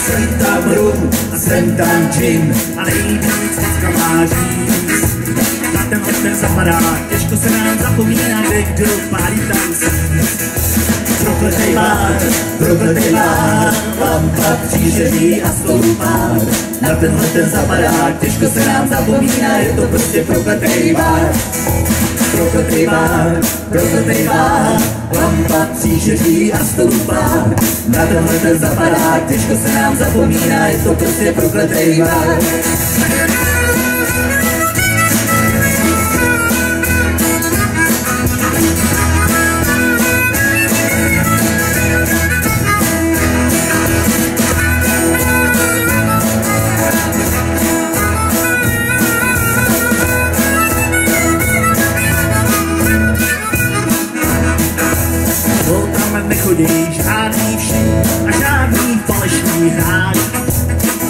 Jsem tam rum a jsem tam gin a nejvíc macka má říct. Na tenhle ten zapadá, těžko se nám zapomíná, kde kdo pálí tancí. Prokletej bar, lampa přížeří a stoupár. Na tenhle ten zapadá, těžko se nám zapomíná, je to prostě prokletej bar. Prokletej bar, lampa přížeří a stoupár. Na tenhle ten zapadá, těžko se nám zapomíná, je to prostě prokletej bar. Nechodí žádný všim a žádný falešný hráč.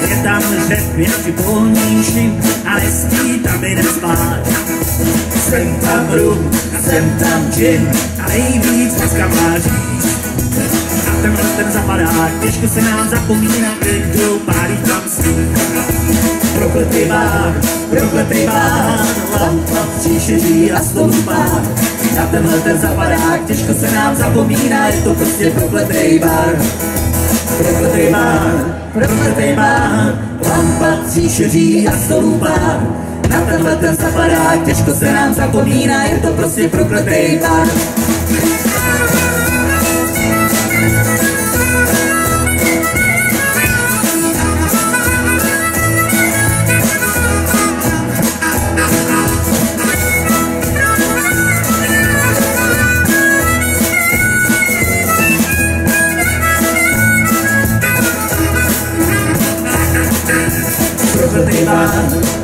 Je tam řep, jak polníším a nespí tam i nespát. Jsem tam rum a jsem tam gin a nejvíc dneska má říct. A tenhle ten zapadá, těžko se nám zapomíná, kde kdo pálí tam svý. Prokletej bar, lampa příšeří a stoupár. Na tenhle ten zapadák, těžko se nám zapomíná, je to prostě prokletej bar. Prokletej bar, lampa příšeří a stoupár. Na tenhle ten zapadák, těžko se nám zapomíná, je to prostě prokletej bar.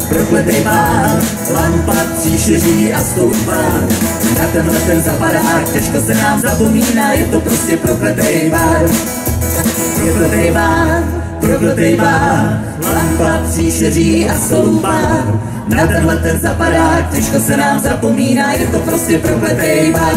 Prokletej bar, lampa příšeří a stoupár. Na tenhle ten zapadák, těžko se nám zapomíná, je to prostě prokletej bar. Prokletej bar, lampa příšeří a stoupár. Na tenhle ten zapadák, těžko se nám zapomíná, je to prostě prokletej bar.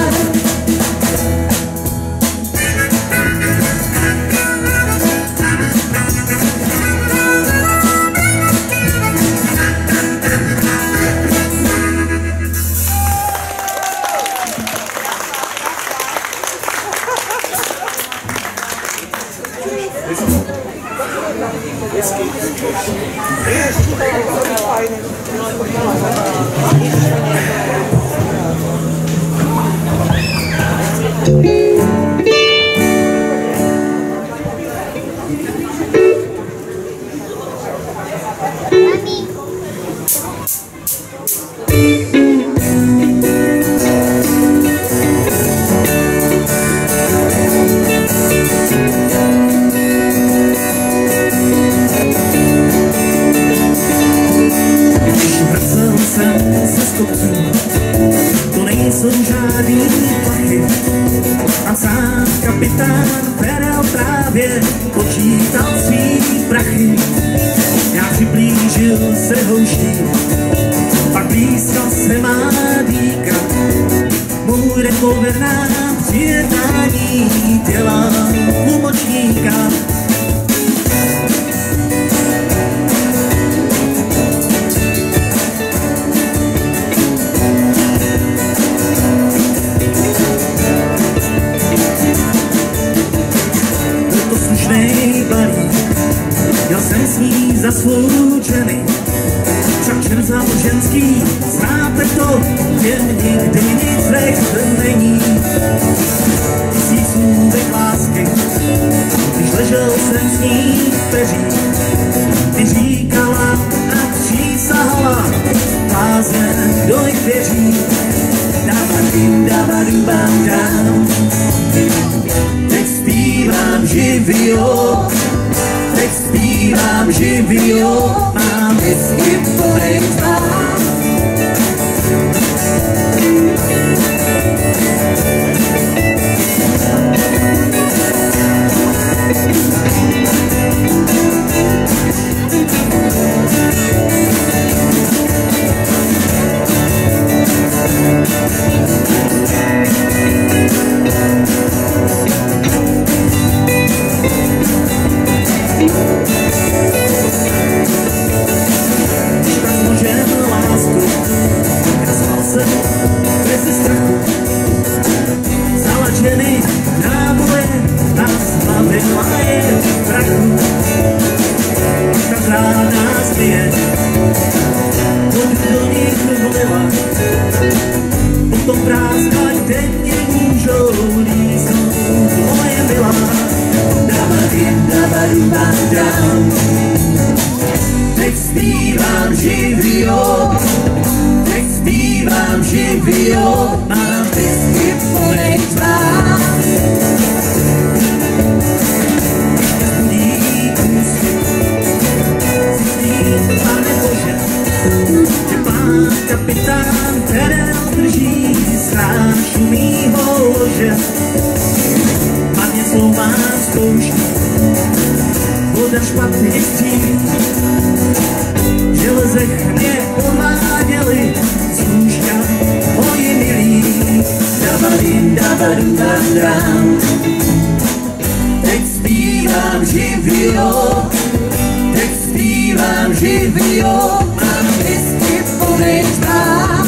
To nejsou žádný plachy a sám kapitán Ferel právě počítal svý prachy. Já přiblížil se houští, pak blízko se má dýka. Můj revolver nám při jednání dělá tlumočníka. Měl jsem s ní zasloužený, však čert záboženský, znáte to, jen nikdy nic řekl není. Tisíc mluvek lásky, když ležel jsem s ní v peří, ty říkala a přísahala, blázen, kdo jí věří. Davadim, davadim, bam, dam, teď zpívám živio. Teď zpívám živio, mám whisky podejtvám. láska, kde mě můžou líznout moje milá. Teď zpívám živio, teď zpívám živio, mám whisky plnej tvár. Pane Bože, že pán kapitán Terel drží stráž u mýho lože. Marně slová zkouší, voda špatně chcí, železech mě pováděli z lůžka moji milí. Davadim, davadu, davdám, teď zpívám živio, teď zpívám živio, mám whisky plnej tvár.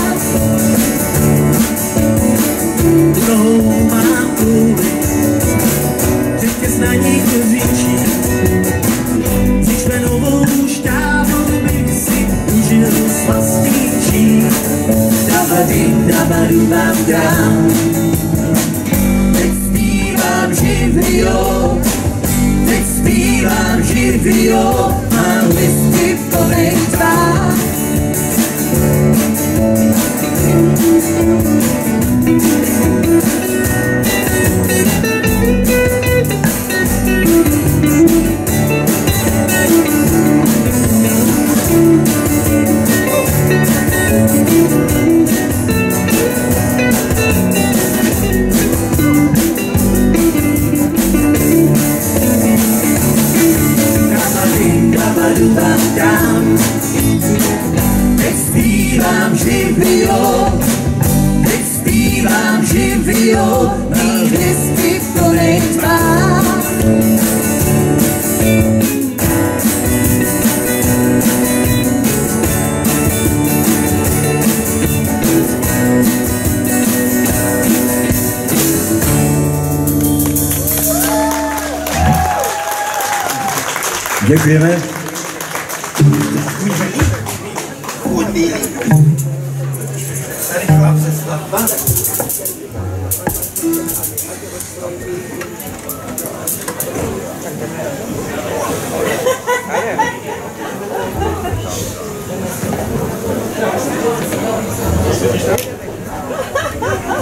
Druhou mám kůli, řetěz na nich zvětší, zičmenovou šťávu bych si užil slastičí. Davadim, davadu, davdám, teď zpívám živio, teď zpívám živio, mám whisky plnej tvár. Teď zpívám živio, teď zpívám živio, mý whisky plnej tvár. Děkujeme. Tady chlapce slavba.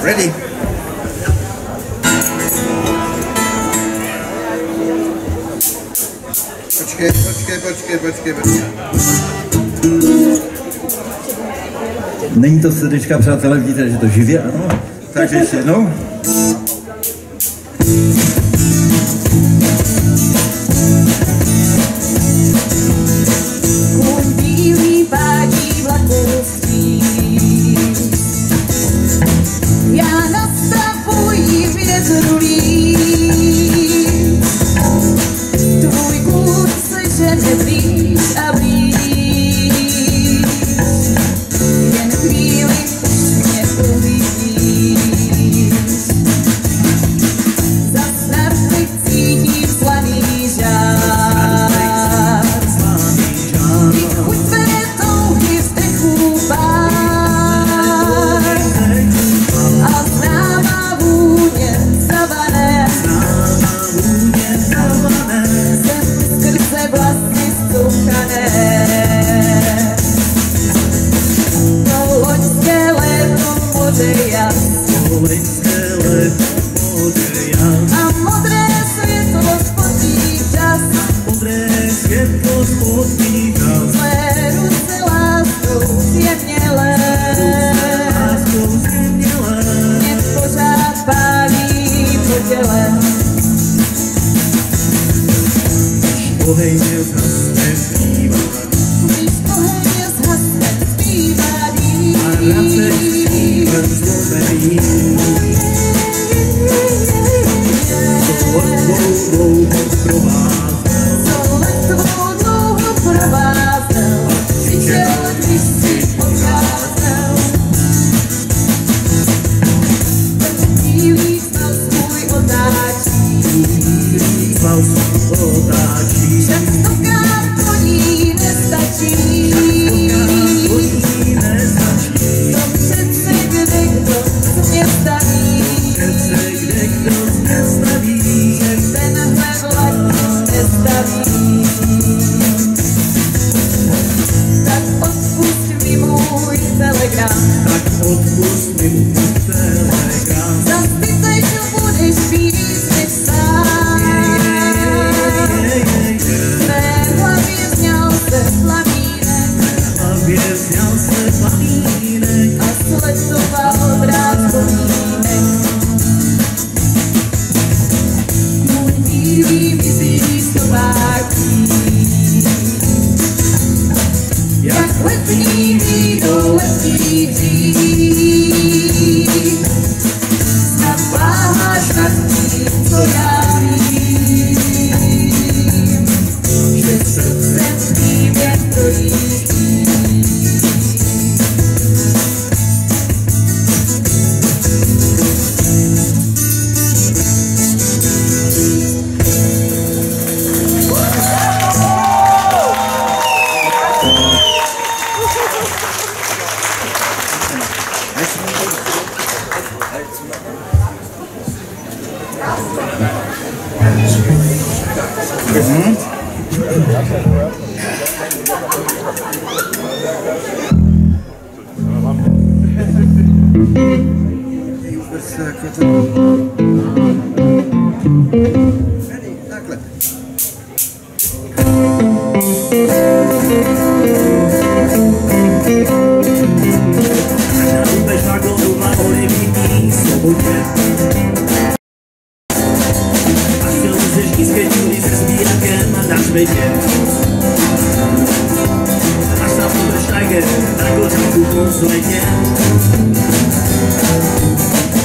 Ready? Počkej. Není to srdečka, přátelé, vidíte, že to živě, ano? Takže ještě jednou. Bílý pádí vlakovostí, já nastavuji větrulí. Tvůj kůr se žene blíž a blíž, jen chvíli už mě uvidíš. Za snad cítím slaný žár, i chuť mé touhy vzdechů pár a známá vůně zavané, jsem skrze vlasy zcuchané. To loňské léto moře jas a modré světlo spotí čas. Tvé ruce láskou zjemnělé mě pořád pálí po těle. Ohejně zhasne zpívá, Když pohledně zhasne zpívání a race zpívem zlomený. Co tvou dlouho provázel, přišel, když si odcházel. Bílý stal svůj otáčí, častokrát pro ní nestačí. To přece kdekdo, co mě Takhle. Bez vagónu na olivní svobodě. Až se lezeš nízké díly se sbírakem na světě. Až tam budeš Tiger na kořánku po světě.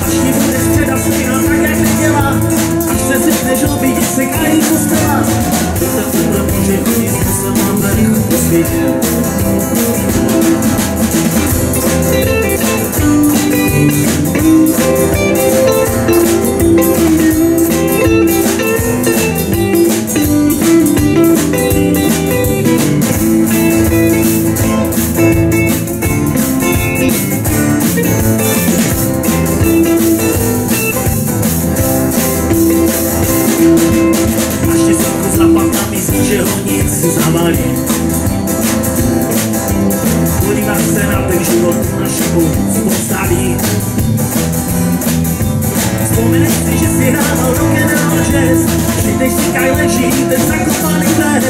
Až ti bude středa stína tak, jak nedělá. Až se sypneš obídě se krají kostela. To se bude může chodit, co se mám venku po světě. Že ho nic zavalí. Podívat se na ten život našku postaví. Vzpomeneš si, že si hrával rock'n'roll jazz. Přijdeš si kaj leží ten zakopaný pes.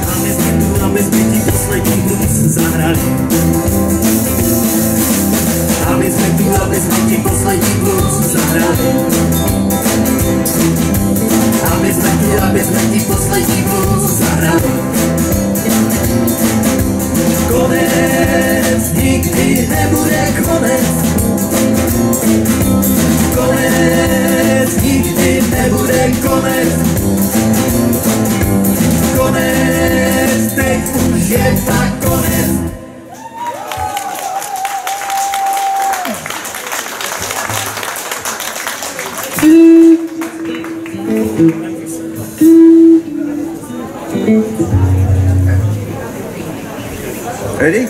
A my jsme tu, aby jsme ti poslední blues zahrali. A my jsme tu, aby jsme ti poslední blues zahrali. A my jsme tu, aby jsme ti poslední blues zahrali. Konec nikdy nebude konec. Konec nikdy nebude konec. Konec, teď už je tak konec. Ready?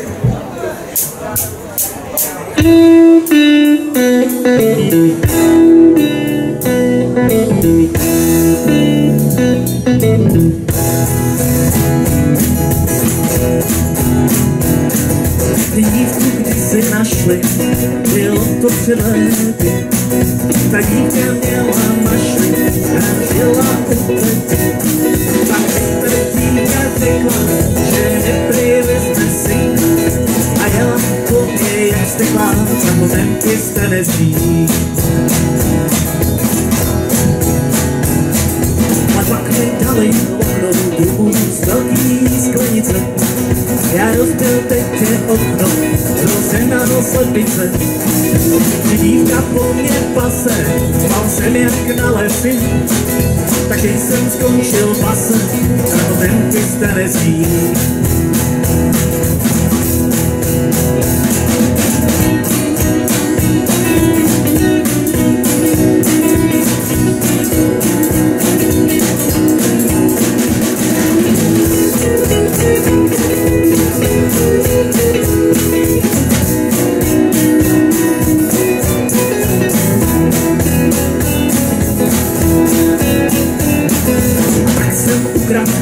Dívku, když si našli, bylo to před lety. Ta dívka měla mašli a žila opět. Pak ta dívka řekla, že neprivezme si a jela po mě jak stekla, za momenty jste nezví. A pak mi dali okno dům z velký sklenice. Já rozbil teď je okno, rozenanou slepice. Dívka po mě pase, mal jsem jak na lesy. Takže jsem skončil pase, na momenty jste nezví.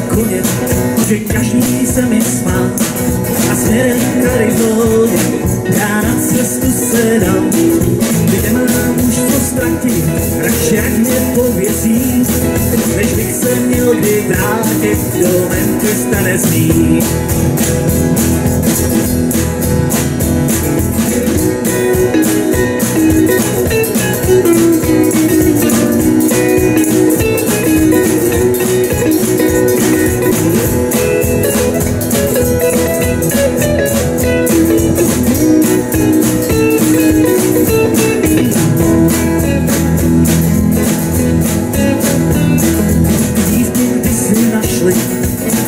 Koně, že každý se mi smál a směrem k Arizoně já na cestu se dal. Když nemám už co ztratit, radši jak mě pověsí, než bych se měl kdy vrátit do Memphis, nezní.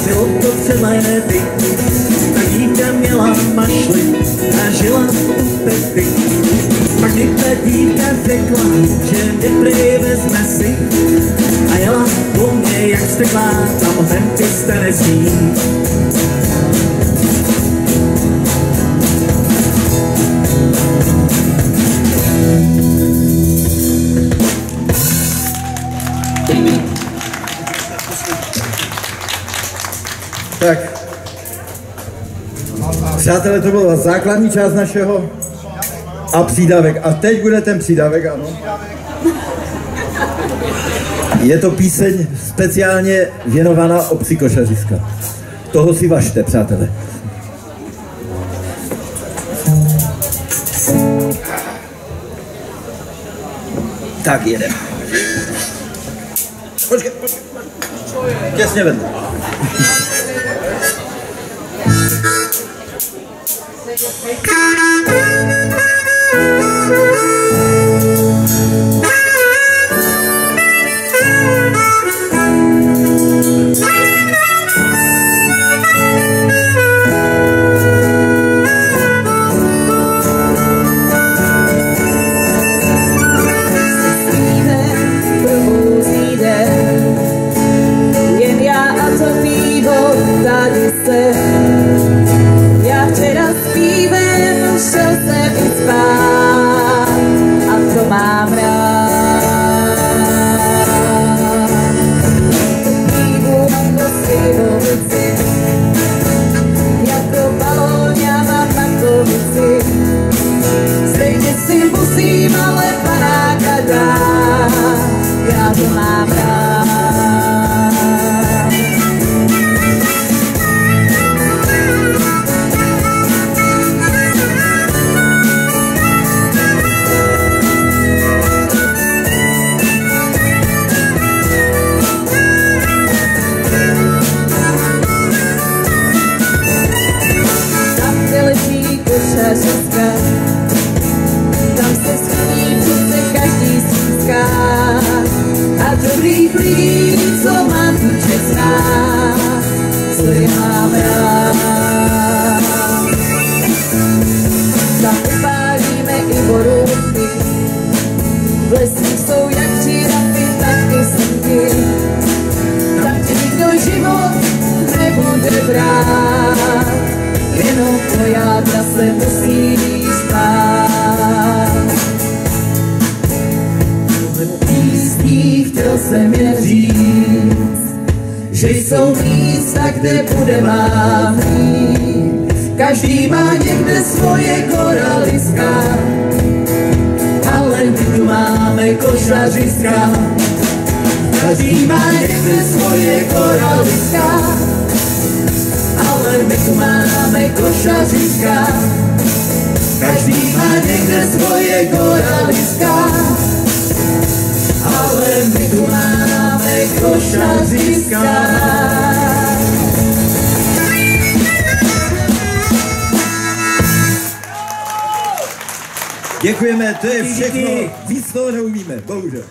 Bylo to celé ty, ta dívka měla mašly a žila u testy. Pak mi ta dívka řekla, že mě prý vezme si a jela po mně jak stekla, tam Memphis, Tennessee. Tak. Přátelé, to byla základní část našeho a přídavek. A teď bude ten přídavek, ano. Je to píseň speciálně věnovaná obci Košařiska. Toho si važte, přátelé. Tak jedeme. Počkej. Těsně vedle. Já včera s pívem šel jsem i spát a to mám rád. Pívu jako slivovici, jako balóňa mám makovici. Stejně si musím ale panáka dát, já to mám rád. Košařiska, tam se schodí přece každý střízká a dobrých lidí, co mám tu čest znát, co je mám rád. Tam upálíme i borůvky, v lesích jsou jak žirafy, tak i srnky, tam ti nikdo život nebude brát. Jenom to jádra se musíš bát. V písní chtěl jsem jen říct, že jsou místa, kde bude mávný. Každý má někde svoje koraliska, ale my tu máme Košařiska. Každý má někde svoje koraliska, ale my tu máme Košařiska. Každý má někde svoje koraliska, ale my tu máme Košařiska. Děkujeme, to je všechno. Víc toho neumíme, bohužel.